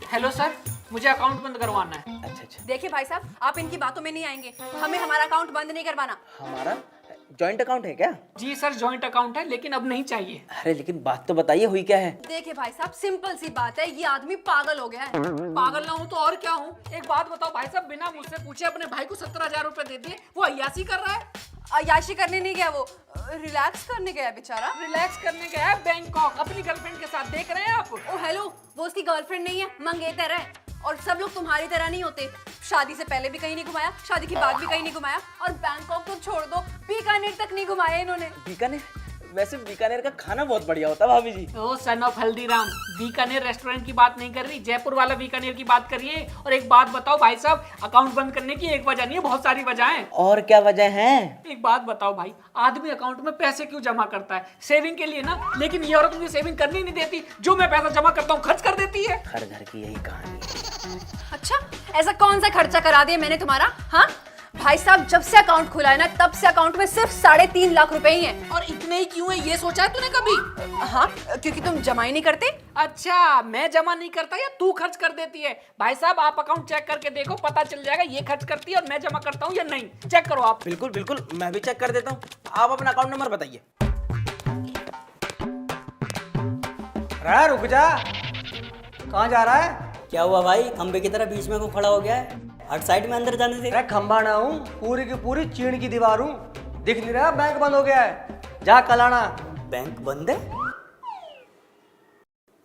Hello sir, मुझे account बंद करवाना है। अच्छा। देखिए भाई साहब, आप इनकी बातों में नहीं आएंगे। हमें हमारा अकाउंट बंद नहीं करवाना। हमारा जॉइंट अकाउंट है क्या? जी सर, जॉइंट अकाउंट है लेकिन अब नहीं चाहिए। अरे लेकिन बात तो बताइए, हुई क्या है? देखिए भाई साहब, सिंपल सी बात है, ये आदमी पागल हो गया है। पागल ना हूँ तो और क्या हूँ? एक बात बताओ भाई साहब, बिना मुझसे पूछे अपने भाई को 17,000 रुपए दे दिए, वो अय्यासी कर रहा है। अय्याशी करने नहीं गया, वो रिलैक्स करने गया है बेचारा। रिलैक्स करने गया है बैंकॉक अपनी गर्लफ्रेंड के साथ, देख रहे हैं आप? ओ हेलो, वो उसकी गर्लफ्रेंड नहीं है, मंगेतर है। और सब लोग तुम्हारी तरह नहीं होते। शादी से पहले भी कहीं नहीं घुमाया, शादी के बाद भी कहीं नहीं घुमाया, और बैंकॉक तो छोड़ दो, बीकानेर तक नहीं घुमाया इन्होंने। बीकानेर? वैसे बीकानेर का खाना बहुत बढ़िया होता है भाभी जी। ओ son of Haldiram, Bikaner restaurant की बात नहीं कर रही, जयपुर वाला बीकानेर की बात करिए। और एक बात बताओ भाई साहब, अकाउंट बंद करने की एक वजह नहीं है, बहुत सारी वजह है। और क्या वजह है? एक बात बताओ भाई, आदमी अकाउंट में पैसे क्यों जमा करता है? सेविंग के लिए ना, लेकिन ये औरत मुझे सेविंग करनी नहीं देती, जो मैं पैसा जमा करता हूँ खर्च कर देती है। हर घर की यही कहानी है। अच्छा, ऐसा कौन सा खर्चा करा दिया मैंने तुम्हारा? हाँ भाई साहब, जब से अकाउंट खुला है ना, तब से अकाउंट में सिर्फ 3.5 लाख रुपए ही हैं। और इतने ही क्यों है, ये सोचा है तूने कभी? हाँ, क्योंकि तुम जमा ही नहीं करते। अच्छा, मैं जमा नहीं करता या तू खर्च कर देती है? भाई साहब, आप अकाउंट चेक करके देखो, पता चल जाएगा ये खर्च करती है और मैं जमा करता हूँ या नहीं। चेक करो आप। बिल्कुल बिल्कुल, मैं भी चेक कर देता हूँ। आप अपना अकाउंट नंबर बताइए। अरे रुक जा, कहाँ जा रहा है? क्या हुआ भाई, खंबे की तरह बीच में को खड़ा हो गया है? हट साइड में अंदर जाने दे। अरे खंबा ना हूँ, पूरी की पूरी चीड़ की दीवार हूँ। दिख नहीं रहा बैंक बंद हो गया है? जा कल आना। बैंक बंद है?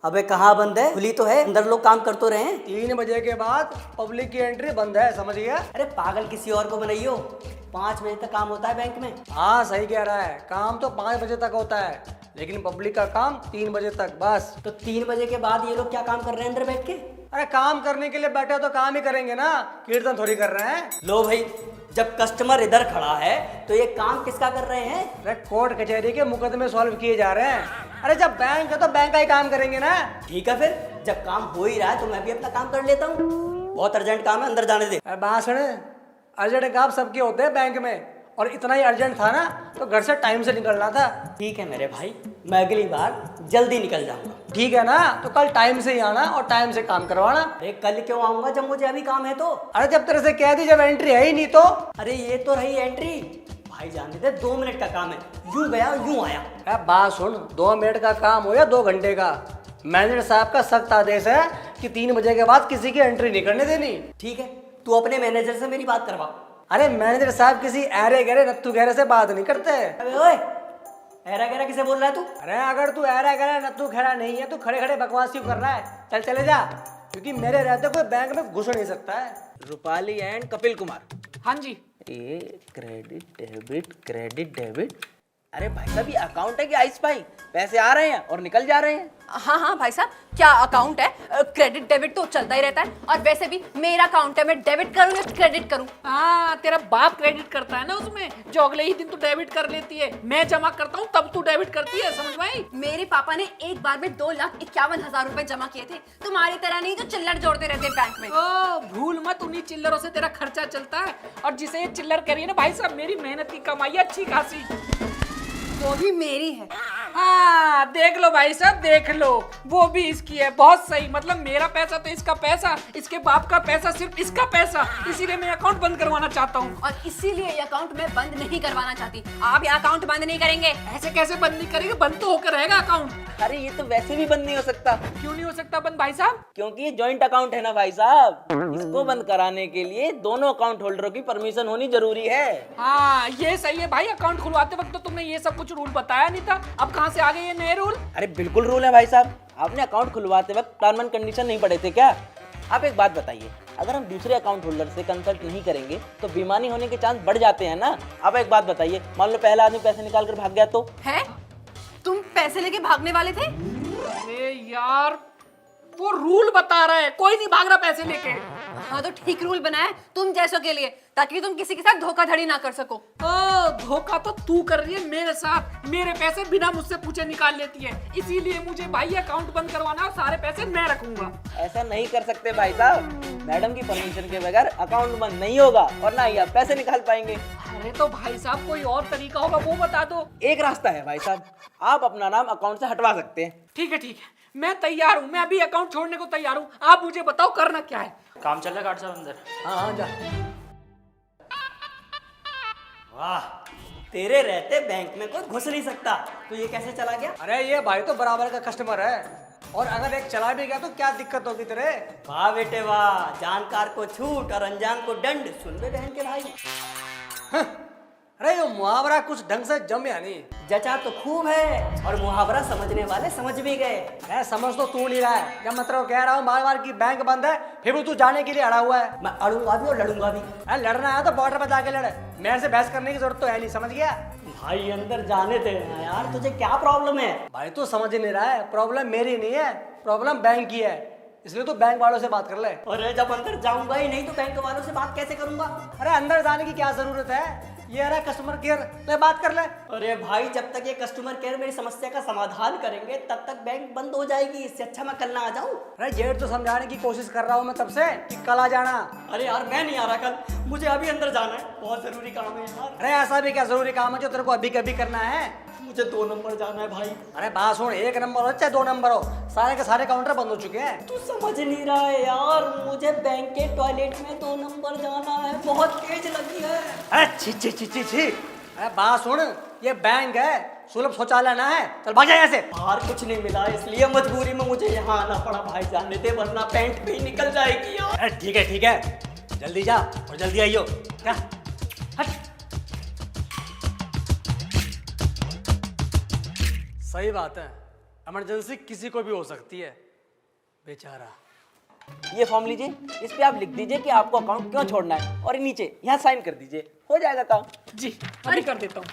अबे कहाँ बंद है? खुली तो है, अंदर लोग काम कर तो रहे हैं। 3 बजे के बाद पब्लिक की एंट्री बंद है, समझ गया? अरे पागल, किसी और को बनाइयो। 5 बजे तक काम होता है बैंक में। हाँ सही कह रहा है, काम तो 5 बजे तक होता है, लेकिन पब्लिक का काम 3 बजे तक बस। तो 3 बजे के बाद ये लोग क्या काम कर रहे हैं अंदर बैठ के? अरे काम करने के लिए बैठे हो तो काम ही करेंगे ना, कीर्तन थोड़ी कर रहे हैं। लो भाई, जब कस्टमर इधर खड़ा है तो ये काम किसका कर रहे हैं? अरे कोर्ट कचहरी के मुकदमे सॉल्व किए जा रहे हैं। अरे जब बैंक है तो बैंक का ही काम करेंगे ना। ठीक है, फिर जब काम हो ही रहा है तो मैं भी अपना काम कर लेता हूँ। बहुत अर्जेंट काम है, अंदर जाने दे। अरे बात सुन, अर्जेंट काम सबके होते हैं बैंक में, और इतना ही अर्जेंट था ना तो घर से टाइम से निकलना था। ठीक है मेरे भाई, मैं अगली बार जल्दी निकल जाऊंगा। ठीक है ना, तो कल टाइम से ही आना और टाइम से काम करवाना। अरे कल क्यों आऊंगा जब मुझे अभी काम है तो? अरे जब तेरे से कह दी, जब एंट्री है ही नहीं तो। अरे ये तो रही एंट्री। भाई जाने दे, 2 मिनट का काम है, यूं गया यूं आया। अरे बात सुन, 2 मिनट का काम हो या 2 घंटे का, मैनेजर साहब का सख्त आदेश है कि 3 बजे के बाद किसी की एंट्री नहीं करने देनी। ठीक है, तू अपने मैनेजर से मेरी बात करवा। अरे मैनेजर साहब किसी ऐरे गहरे नत्थु गहरे से बात नहीं करते। अबे ओए, ऐरा गैरा किसे बोल रहा है तू? अरे अगर तू ऐरा गहरा नत्थु गहरा नहीं है तो खड़े खड़े बकवास क्यों कर रहा है? चल चले जा, क्योंकि मेरे रहते कोई बैंक में घुस नहीं सकता है। रूपाली एंड कपिल कुमार। हाँ जी। ये क्रेडिट डेबिट। अरे भाई साहब, ये अकाउंट है कि आइस पाई? पैसे आ रहे हैं और निकल जा रहे हैं। हाँ हाँ भाई साहब, क्या अकाउंट है? क्रेडिट डेबिट तो चलता ही रहता है। और वैसे भी मेरा अकाउंट है, मैं डेबिट करूँ या क्रेडिट करूँ? हाँ, तेरा बाप क्रेडिट करता है ना उसमें, जो अगले ही दिन तू डेबिट कर लेती है। मैं जमा करता हूँ तब तू डेबिट करती है, समझ में आई? मेरे पापा ने एक बार में 2,51,000 रुपए जमा किए थे। तुम्हारी तरह नहीं जो चिल्लर जोड़ते रहते बैंक में। ओ भूल मत, उन्हीं चिल्लरों से तेरा खर्चा चलता है। और जिसे ये चिल्लर कह रही है ना भाई साहब, मेरी मेहनत की कमाई है अच्छी खासी, वो भी मेरी है। हाँ देख लो भाई साहब, देख लो, वो भी इसकी है। बहुत सही, मतलब मेरा पैसा तो इसका पैसा, इसके बाप का पैसा सिर्फ इसका पैसा, इसीलिए मैं अकाउंट बंद करवाना चाहता हूँ। और इसीलिए ये अकाउंट मैं बंद नहीं करवाना चाहती। आप ये अकाउंट बंद नहीं करेंगे। ऐसे कैसे बंद नहीं करेंगे? बंद तो होकर रहेगा अकाउंट। अरे ये तो वैसे भी बंद नहीं हो सकता, क्यों नहीं हो सकता बंद भाई साहब? क्योंकि ये जॉइंट अकाउंट है ना भाई साहब। इसको बंद कराने के लिए दोनों अकाउंट होल्डरों की परमिशन होनी जरूरी है। हाँ ये सही है भाई, अकाउंट खुलवाते वक्त तो तुमने ये सब कुछ रूल बताया नहीं था, अब कहाँ से आ गए ये नए रूल? अरे बिल्कुल रूल है भाई साहब। आपने अकाउंट खुलवाते वक्त टर्म एंड कंडीशन नहीं पढ़े थे क्या? आप एक बात बताइए, अगर हम दूसरे अकाउंट होल्डर से कंसल्ट नहीं करेंगे तो बेईमानी होने के चांस बढ़ जाते हैं ना। आप एक बात बताइए, मान लो पहला आदमी पैसे निकाल कर भाग गया तो? है? तुम पैसे लेके भागने वाले थे? अरे यार, वो रूल बता रहा है, कोई नहीं भाग रहा पैसे लेके। हाँ तो ठीक रूल बनाया है तुम जैसों के लिए, ताकि तुम किसी के साथ धोखाधड़ी ना कर सको। ओ धोखा तो तू कर रही है मेरे साथ, मेरे पैसे बिना मुझसे पूछे निकाल लेती है, इसीलिए मुझे भाई अकाउंट बंद करवाना और सारे पैसे मैं रखूंगा। ऐसा नहीं कर सकते भाई साहब, मैडम की परमिशन के बगैर अकाउंट बंद नहीं होगा और ना ही आप पैसे निकाल पाएंगे। अरे तो भाई साहब कोई और तरीका होगा वो बता दो। एक रास्ता है भाई साहब, आप अपना नाम अकाउंट से हटवा सकते हैं। ठीक है ठीक है, मैं तैयार हूँ, मैं अभी अकाउंट छोड़ने को तैयार हूँ। आप मुझे बताओ करना क्या है। काम चल रहा है गार्ड साहब अंदर। हाँ हाँ जा। वाह, तेरे रहते बैंक में कोई घुस नहीं सकता, तो ये कैसे चला गया? अरे ये भाई तो बराबर का कस्टमर है, और अगर एक चला भी गया तो क्या दिक्कत होगी तेरे। वाह बेटे वाह, जानकार को छूट और अनजान को दंड। सुन बे बहन के भाई, अरे ये मुहावरा कुछ ढंग से जमया नहीं। जचा तो खूब है और मुहावरा समझने वाले समझ भी गए। मैं समझ तो तू नहीं रहा है, जब मतलब कह रहा हूँ बार बार की बैंक बंद है, फिर भी तू जाने के लिए अड़ा हुआ है। मैं अड़ूंगा भी और लड़ूंगा भी। अरे लड़ना है तो बॉर्डर पर जाके लड़े, मेरे से बहस करने की जरूरत तो है नहीं, समझ गया। भाई अंदर जाने दे ना यार, तुझे क्या प्रॉब्लम है? भाई तू समझ ही नहीं रहा है, प्रॉब्लम मेरी नहीं है, प्रॉब्लम बैंक की है, इसलिए तू बैंक वालों से बात कर ले। अरे जब अंदर जाऊंगा ही नहीं तो बैंक वालों से बात कैसे करूंगा? अरे अंदर जाने की क्या जरूरत है, ये रहा कस्टमर केयर, ले बात कर ले। अरे भाई, जब तक ये कस्टमर केयर मेरी समस्या का समाधान करेंगे तब तक बैंक बंद हो जाएगी। इससे अच्छा मैं कल ना आ जाऊं। अरे जेठ तो समझाने की कोशिश कर रहा हूँ मैं तब से कि कल आ जाना। अरे यार मैं नहीं आ रहा कल, मुझे अभी अंदर जाना है, बहुत जरूरी काम है यार। अरे ऐसा भी क्या जरूरी काम है जो तेरे को अभी कभी करना है। मुझे 2 नंबर जाना है भाई। अरे बात सुन, 1 नंबर हो चाहे 2 नंबर हो, सारे के सारे काउंटर बंद हो चुके हैं। तू समझ नहीं रहा है यार, मुझे बैंक के टॉयलेट में 2 नंबर जाना है, बहुत तेज लगी है। अरे छी छी छी छी छी। अरे बात सुन, ये बैंक है, सुलभ शौचालय ना है, चल भाग जा यहाँ से। बाहर कुछ नहीं मिला, इसलिए मजबूरी में मुझे यहाँ आना पड़ा। भाई जाने दे वरना पैंट भी निकल जाएगी यार। अरे ठीक है, जल्दी जा और जल्दी आइयो। क्या हट। सही बात है, इमरजेंसी किसी को भी हो सकती है, बेचारा। ये फॉर्म लीजिए, इस पे आप लिख दीजिए कि आपको अकाउंट क्यों छोड़ना है, और नीचे यहाँ साइन कर दीजिए, हो जाएगा काम। जी अभी कर देता हूँ।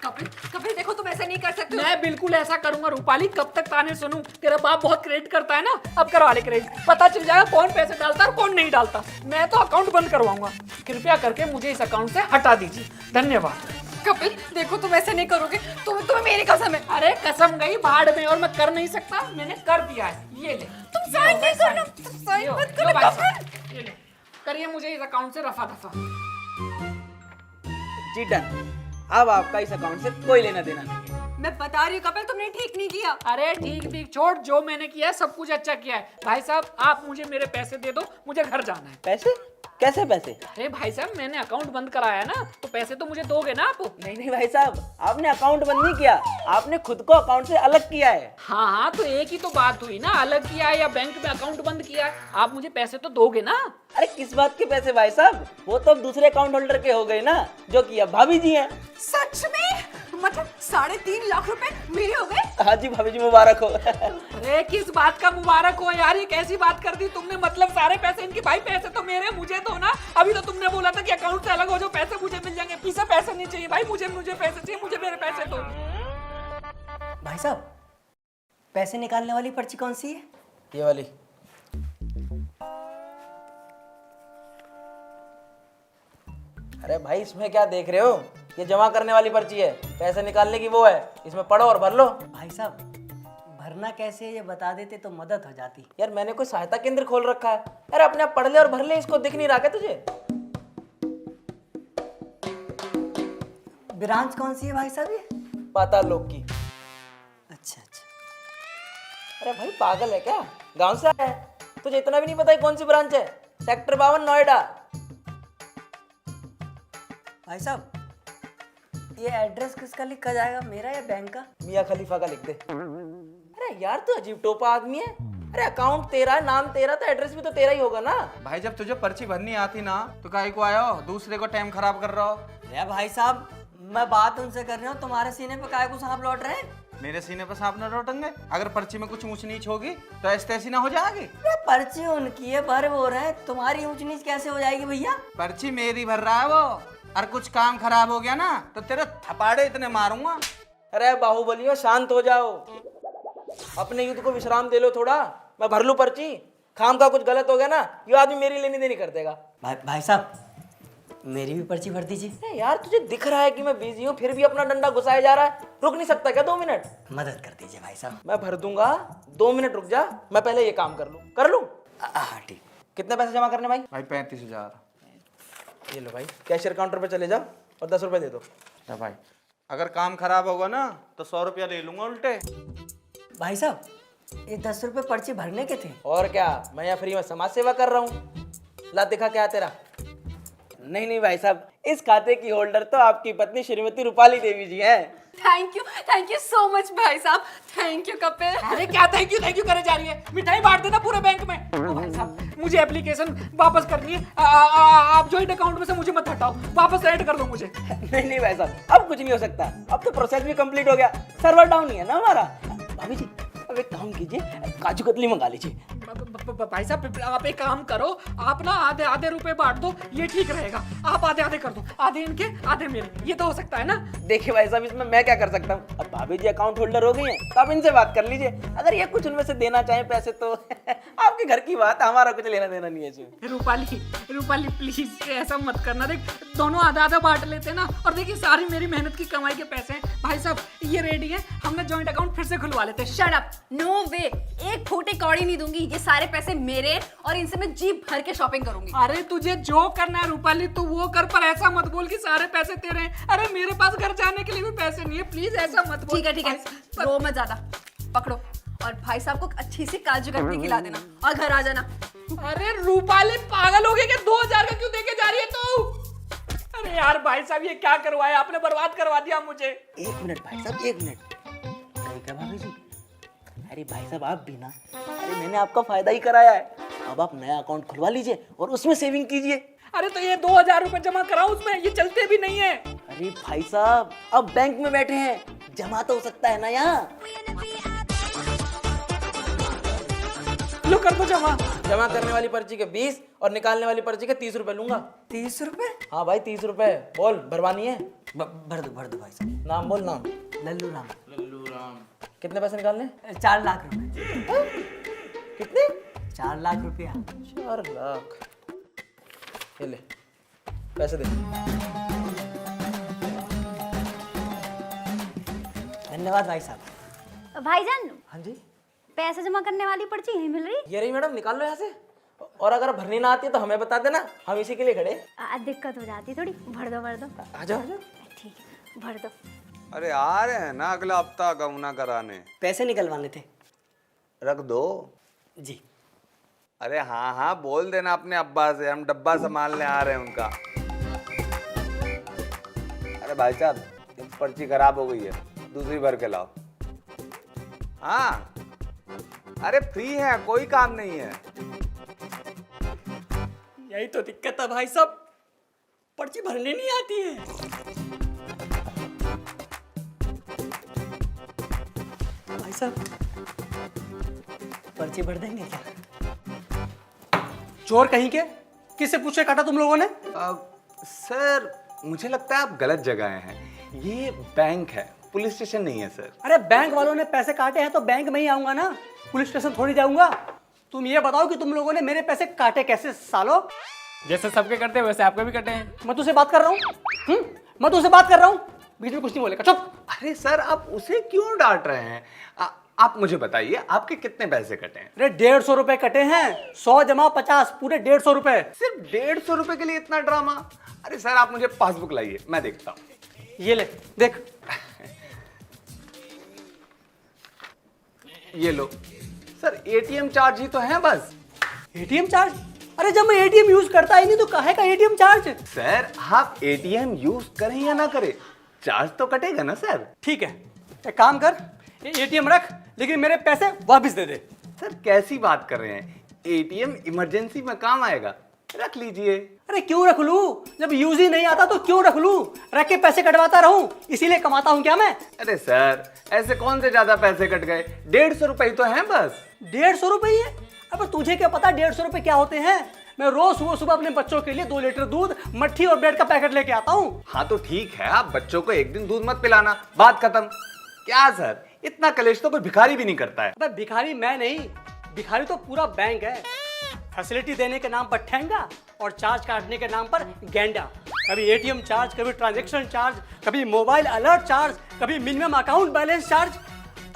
कपिल कपिल देखो, तुम ऐसे नहीं कर सकते हो। मैं बिल्कुल ऐसा करूंगा रूपाली, कब तक ताने सुनूं? तेरा बाप बहुत क्रेडिट करता है ना, अब करवा ले क्रेडिट, पता चल जाएगा कौन पैसे डालता है और कौन नहीं डालता। मैं तो अकाउंट बंद करवाऊंगा, कृपया करके मुझे इस अकाउंट से हटा दीजिए, धन्यवाद। कपिल देखो, तुम ऐसे नहीं करोगे, तुम्हें मेरी कसम है। अरे कसम गई बाढ़ में, और मैं कर नहीं सकता, मैंने कर दिया है। ये ले, तुम साइन नहीं करना, तुम साइन मत करो कपिल। ये ले, करिए मुझे इस अकाउंट से रफा दफा। जी डन, अब आपका इस अकाउंट से कोई लेना देना नहीं है। मैं बता रही हूँ कपिल, तुमने ठीक नहीं किया। अरे ठीक छोड़, जो मैंने किया है सब कुछ अच्छा किया है। भाई साहब आप मुझे मेरे पैसे दे दो, मुझे घर जाना है। पैसे? कैसे पैसे? अरे भाई साहब मैंने अकाउंट बंद कराया है ना, तो पैसे तो मुझे दोगे ना आप? नहीं भाई साहब, आपने अकाउंट बंद नहीं किया, आपने खुद को अकाउंट से अलग किया है। हाँ तो एक ही तो बात हुई ना, अलग किया है या बैंक में अकाउंट बंद किया है। आप मुझे पैसे तो दोगे ना? अरे किस बात के पैसे भाई साहब, वो तो अब दूसरे अकाउंट होल्डर के हो गए ना, जो कि अब भाभी जी हैं। सच में? मतलब 3.5 लाख रुपए मेरे हो गए? हाँ जी भाभी जी, मुबारक हो। अरे किस बात का मुबारक हो यार, ये कैसी बात कर दी तुमने? मतलब सारे पैसे इनकी, भाई पैसे तो मेरे, मुझे दो ना। अभी तो तुमने बोला था कि अकाउंट से अलग हो जाओ, पैसे मुझे मिल जाएंगे। इसे पैसे नहीं चाहिए भाई, मुझे पैसे चाहिए, मुझे मेरे पैसे दो। भाई साहब, पैसे निकालने वाली पर्ची कौन सी है? ये वाली। अरे भाई इसमें क्या देख रहे हो, ये जमा करने वाली पर्ची है, पैसे निकालने की वो है, इसमें पढ़ो और भर लो। भाई साहब, भरना कैसे ये बता देते तो मदद हो जाती। यार मैंने कोई सहायता केंद्र खोल रखा है, यार अपने आप पढ़ ले और भर ले, इसको दिख नहीं रहा क्या तुझे? ब्रांच कौन सी है भाई साहब ये? पाताल लोक की। अच्छा अच्छा। अरे भाई पागल है क्या, गांव से आया है, तुझे इतना भी नहीं पता है कौन सी ब्रांच है? सेक्टर 52 नोएडा। भाई साहब, ये एड्रेस किसका लिखा जाएगा, मेरा या बैंक का? मियाँ खलीफा का लिख दे। अरे यार तू अजीब टोपा आदमी है। अरे अकाउंट तेरा, नाम तेरा, तो एड्रेस भी तो तेरा ही होगा ना। भाई जब तुझे पर्ची भरनी आती ना तो काहे को आया हो, दूसरे को टाइम खराब कर रहा हो। अरे भाई साहब, मैं बात उनसे कर रहा हूँ, तुम्हारे सीने पे काहे को सांप लौट रहे हैं? मेरे सीने पर सांप न लौटेंगे, अगर पर्ची में कुछ ऊंच नीच होगी तो ऐसी तैसी ना हो जाएगी। ये पर्ची उनकी है, भर वो रहे, तुम्हारी ऊंच नीच कैसे हो जाएगी भैया? पर्ची मेरी भर रहा है वो, और कुछ काम खराब हो गया ना तो तेरे थपाड़े इतने मारूंगा। अरे बाहुबलियों शांत हो जाओ, अपने युद्ध को विश्राम दे लो थोड़ा, मैं भर लूं पर्ची। खाम का कुछ गलत हो गया ना, ये आदमी मेरी लेनी देनी कर देगा। भाई साहब, मेरी भी पर्ची भर दीजिए। अरे यार तुझे दिख रहा है कि मैं बिजी हूँ, फिर भी अपना डंडा घुसाया जा रहा है, रुक नहीं सकता क्या 2 मिनट? मदद कर दीजिए भाई साहब। मैं भर दूंगा, 2 मिनट रुक जा, मैं पहले ये काम कर लूं। हाँ ठीक। कितने पैसे जमा करने भाई? भाई 35,000। ये लो भाई, कैशियर काउंटर पे चले जाओ और 10 रुपए दे दो। क्या भाई, अगर काम खराब होगा ना तो 100 रुपया ले लूंगा उल्टे। भाई साहब, ये 10 रुपए पर्ची भरने के थे। और क्या, मैं यहाँ फ्री में समाज सेवा कर रहा हूँ। ला दिखा क्या है तेरा। नहीं भाई साहब, इस खाते की होल्डर तो आपकी पत्नी श्रीमती रूपाली देवी जी हैं। थैंक यू सो मच भाई साहब, थैंक यू कपिल। अरे क्या थैंक यू करे जा रही है, मिठाई बांट देना पूरे बैंक में। ओ भाई साहब, मुझे एप्लीकेशन वापस करनी है। आप जॉइंट अकाउंट में से मुझे मत हटाओ, वापस ऐड कर दो मुझे। नहीं भाई साहब, अब कुछ नहीं हो सकता। अब तो प्रोसेस भी कंप्लीट हो गया, सर्वर डाउन ही है ना हमारा। भाभी जी अब एक काम कीजिए, काजू कतली मंगा लीजिए। भाई साहब आप एक काम करो, आप ना आधे आधे रुपए बांट दो, ये ठीक रहेगा। आप आधे आधे कर दो, आधे इनके आधे मेरे, ये तो हो सकता है ना। देखिए भाई साहब, इसमें मैं क्या कर सकता हूँ। अब भाभी जी अकाउंट होल्डर हो गई हैं, तो आप इनसे बात कर लीजिए। अगर ये कुछ उनमें से देना चाहें पैसे तो आपके घर की बात है, हमारा कुछ लेना देना नहीं है इसमें। रूपाली प्लीज ऐसा मत करना। देख दोनों आधा आधा बांट लेते हैं ना, और देखिए सारी मेरी मेहनत की कमाई के पैसे हैं। भाई साहब ये रेडी है, हमने जॉइंट अकाउंट फिर से खुलवा लेते हैं। शट अप, नो वे, एक फूटी कौड़ी नहीं दूंगी। ये सारे पैसे मेरे हैं और इनसे मैं जी भर के शॉपिंग करूंगी। अरे तुझे जो करना है रूपाली तू वो कर, पर ऐसा मत बोल कि सारे पैसे तेरे हैं। अरे मेरे पास घर जाने के लिए भी पैसे नहीं है, प्लीज ऐसा मत बोल। ठीक है, रो मत ज्यादा, पकड़ो और भाई साहब को अच्छी सी काजू कतली खिला देना और घर आ जाना। अरे रूपाली पागल हो गई क्या? 2000 का क्यों देके जा रही है तू? अरे यार भाई साहब ये क्या करवाया आपने, बर्बाद करवा दिया मुझे। 1 मिनट भाई साहब, 1 मिनट। क्या भाभी जी? अरे भाई साहब आप भी ना, अरे मैंने आपका फायदा ही कराया है। अब आप नया अकाउंट खुलवा लीजिए और उसमें सेविंग कीजिए। अरे तो ये 2000 रुपए जमा कराओ उसमें, ये चलते भी नहीं है। अरे भाई साहब अब बैंक में बैठे हैं, जमा तो हो सकता है ना यहाँ। लो कर दो जमा। जमा करने वाली पर्ची के 20 और निकालने वाली पर्ची के 30 रुपए लूंगा। 30 रुपए? हाँ भाई 30 रुपए। बोल भरवानी है? भर दो भाई साहब। नाम बोल। नाम लल्लू राम। कितने पैसे निकालने? 4 लाख रुपए। कितने? 4 लाख रुपया। 4 लाख। ये ले पैसे दे। धन्यवाद भाई साहब। भाईजान, हाँ जी पैसे जमा करने वाली पर्ची यहीं मिल रही? ये रही मैडम, निकाल लो यहाँ से। और अगर भरनी ना आती है तो हमें बता देना, हम इसी के लिए खड़े। दिक्कत हो जाती थोड़ी, भर दो। आ जाओ। ठीक है, भर दो। अरे आ रहे हैं ना अगला हफ्ता गौना कराने। पैसे निकलवाने थे। रख दो। जी। अरे हाँ बोल देना अपने अब्बा से, हम डब्बा संभालने आ रहे हैं उनका। अरे भाई साहब पर्ची खराब हो गई है, दूसरी भर के लाओ। हाँ अरे फ्री है, कोई काम नहीं है। यही तो दिक्कत है भाई साहब, पर्ची भरने नहीं आती है। भाई साहब पर्ची भर देंगे क्या? चोर कहीं के, किससे पूछे काटा तुम लोगों ने? सर मुझे लगता है आप गलत जगह आए हैं। ये बैंक है, पुलिस स्टेशन नहीं है सर। अरे बैंक वालों ने पैसे काटे हैं तो बैंक में ही आऊंगा ना, पुलिस स्टेशन थोड़ी जाऊंगा। तुम ये बताओ कि तुम लोगों ने मेरे पैसे काटे कैसे सालो? जैसे सबके करते हैं वैसे आपके भी कटे हैं। मैं तुझसे बात कर रहा हूँ, मैं तुझसे बात कर रहा हूँ, बीच में कुछ नहीं बोलेगा, चुप। अरे सर आप उसे क्यों डांट रहे हैं? आप मुझे बताइए आपके कितने पैसे कटे हैं? अरे 150 रुपए कटे हैं, 100 जमा 50, पूरे 150 रुपए। सिर्फ 150 रुपए के लिए इतना ड्रामा? अरे सर आप मुझे पासबुक लाइए, मैं देखता हूँ। ये ले देख। ये लो सर, एटीएम चार्ज ही तो है बस। ATM charge? अरे जब मैं एटीएम यूज करता ही नहीं तो काहे का एटीएम चार्ज? सर आप एटीएम यूज करें या ना करें, चार्ज तो कटेगा ना सर। ठीक है, एक काम कर, ये एटीएम रख, लेकिन मेरे पैसे वापस दे दे। सर कैसी बात कर रहे हैं, एटीएम इमरजेंसी में काम आएगा, रख लीजिए। अरे क्यों रख लूं? जब यूज ही नहीं आता तो क्यों रख लूं? रख के पैसे कटवाता रहूं, इसीलिए कमाता हूं क्या मैं? अरे सर ऐसे कौन से ज्यादा पैसे कट गए, 150 रुपए ही तो हैं बस। 150 रुपए ही है? अब तुझे क्या पता 150 रुपए क्या होते हैं? मैं रोज सुबह सुबह अपने बच्चों के लिए 2 लीटर दूध, मट्ठी और ब्रेड का पैकेट लेके आता हूँ। हाँ तो ठीक है, आप बच्चों को एक दिन दूध मत पिलाना, बात खत्म। क्या सर इतना कलेश तो कोई भिखारी भी नहीं करता है। अबे भिखारी मैं नहीं, भिखारी तो पूरा बैंक है। फैसिलिटी देने के नाम पर ठेंगा और चार्ज काटने के नाम पर गेंडा। कभी एटीएम चार्ज, कभी ट्रांजैक्शन चार्ज, कभी मोबाइल अलर्ट चार्ज, कभी मिनिमम अकाउंट बैलेंस चार्ज।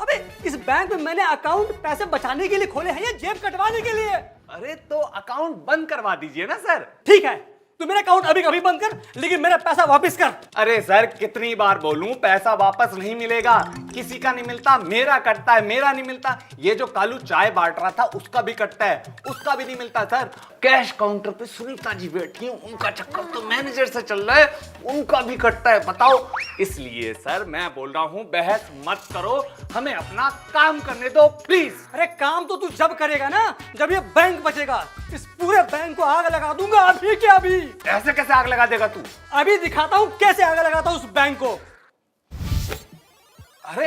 अबे इस बैंक में मैंने अकाउंट पैसे बचाने के लिए खोले हैं या जेब कटवाने के लिए? अरे तो अकाउंट बंद करवा दीजिए ना सर। ठीक है, तू मेरा अकाउंट अभी कभी बंद कर, लेकिन मेरा पैसा वापस कर। अरे सर कितनी बार बोलूं, पैसा वापस नहीं मिलेगा। किसी का नहीं मिलता, मेरा कटता है। मेरा नहीं मिलता, ये जो कालू चाय बांट रहा था उसका भी कटता है, उसका भी नहीं मिलता सर। कैश काउंटर पे सुनीता जी बैठी हैं, उनका चक्कर तो मैनेजर से चल रहा है, उनका भी कटता है। बताओ, इसलिए सर मैं बोल रहा हूं बहस मत करो, हमें अपना काम करने दो प्लीज। अरे काम तो तू जब करेगा ना जब ये बैंक बचेगा। इस पूरे बैंक को आग लगा दूंगा अभी के अभी। ऐसे कैसे आग लगा देगा तू? अभी दिखाता हूँ कैसे आग लगाता हूँ उस बैंक को। अरे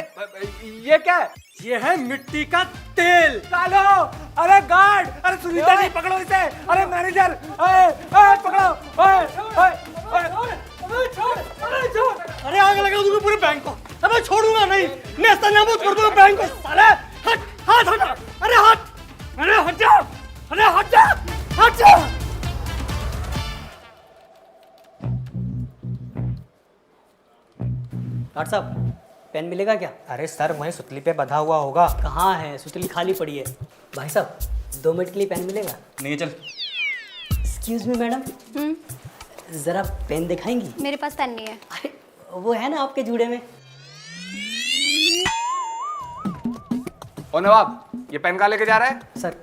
ये क्या है? ये है मिट्टी का तेल। कालो, अरे गार्ड, अरे सुनीता जी पकड़ो इसे। अरे मैनेजर, पकड़ो। अरे आग लगा दूंगा पूरे बैंक को। अबे छोड़ूंगा नहीं, नेस्तनाबूद कर दूंगा बैंक को। साले हट, हाथ हटा। अरे हट, अरे हट जा, अरे हट जा, हट जा। डॉक्टर साहब, पेन मिलेगा क्या? अरे सर वहीं सुतली पे बंधा हुआ होगा। कहाँ है? सुतली खाली पड़ी है। भाई साहब 2 मिनट के लिए पेन मिलेगा? नहीं चल। एक्सक्यूज मी मैडम, जरा पेन दिखाएंगी? मेरे पास पेन नहीं है। अरे वो है ना आपके जूड़े में। ओ नवाब, ये पेन कहाँ लेके जा रहा है? सर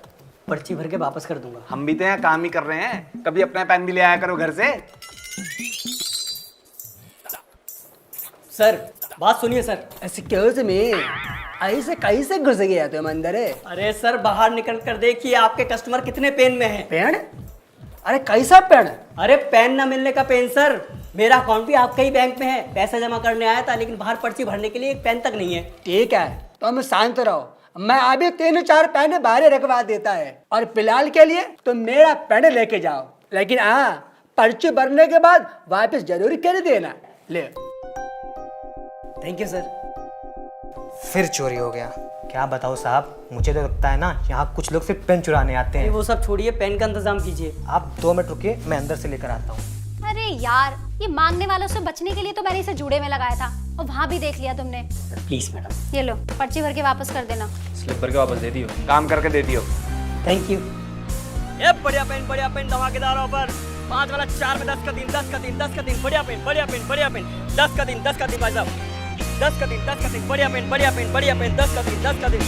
पर्ची भर के वापस कर दूंगा। हम भी तो यहाँ काम ही कर रहे हैं, कभी अपना पेन भी ले आया करो घर से। सर बात सुनिए सर। एक्सक्यूज मी, ऐसे कैसे घुस गया तुम अंदर? अरे सर बाहर निकल कर देखिए आपके कस्टमर कितने पेन में हैं। पेन? अरे कैसा पेन? अरे पेन ना मिलने का पेन सर। मेरा अकाउंट भी आपके ही बैंक में है, पैसा जमा करने आया था, लेकिन बाहर पर्ची भरने के लिए एक पेन तक नहीं है। ठीक है, तुम शांत रहो, मैं अभी 3-4 पेन बाहर रखवा देता है, और फिलहाल के लिए तुम मेरा पेन लेके जाओ, लेकिन हाँ पर्ची भरने के बाद वापस जरूर कर देना। ले। Thank you sir. फिर चोरी हो गया। क्या बताओ साहब, मुझे तो लगता है ना यहाँ कुछ लोग सिर्फ पेन चुराने आते अरे हैं। वो सब छोड़िए, पेन का इंतजाम कीजिए। आप 2 मिनट रुकिए, मैं अंदर से लेकर आता हूँ। अरे यार, ये मांगने वालों से बचने के लिए तो मैंने इसे जूड़े में लगाया था, और वहाँ भी देख लिया तुमने। Please madam. ये लो, पर्ची भर के वापस कर देना। स्लिप भर के वापस दे दियो। काम करके दे दियो। Thank you. ये बढ़िया पेन धमाकेदार ऑफर। 5 वाला 4 में 10 का दिन, 10 का दिन, 10 का दिन। बढ़िया पेन 10 का दिन, 10 का दिन भाई साहब। 10 का दिन, 10 का दिन। बढ़िया पेन 10 का दिन, 10 का दिन।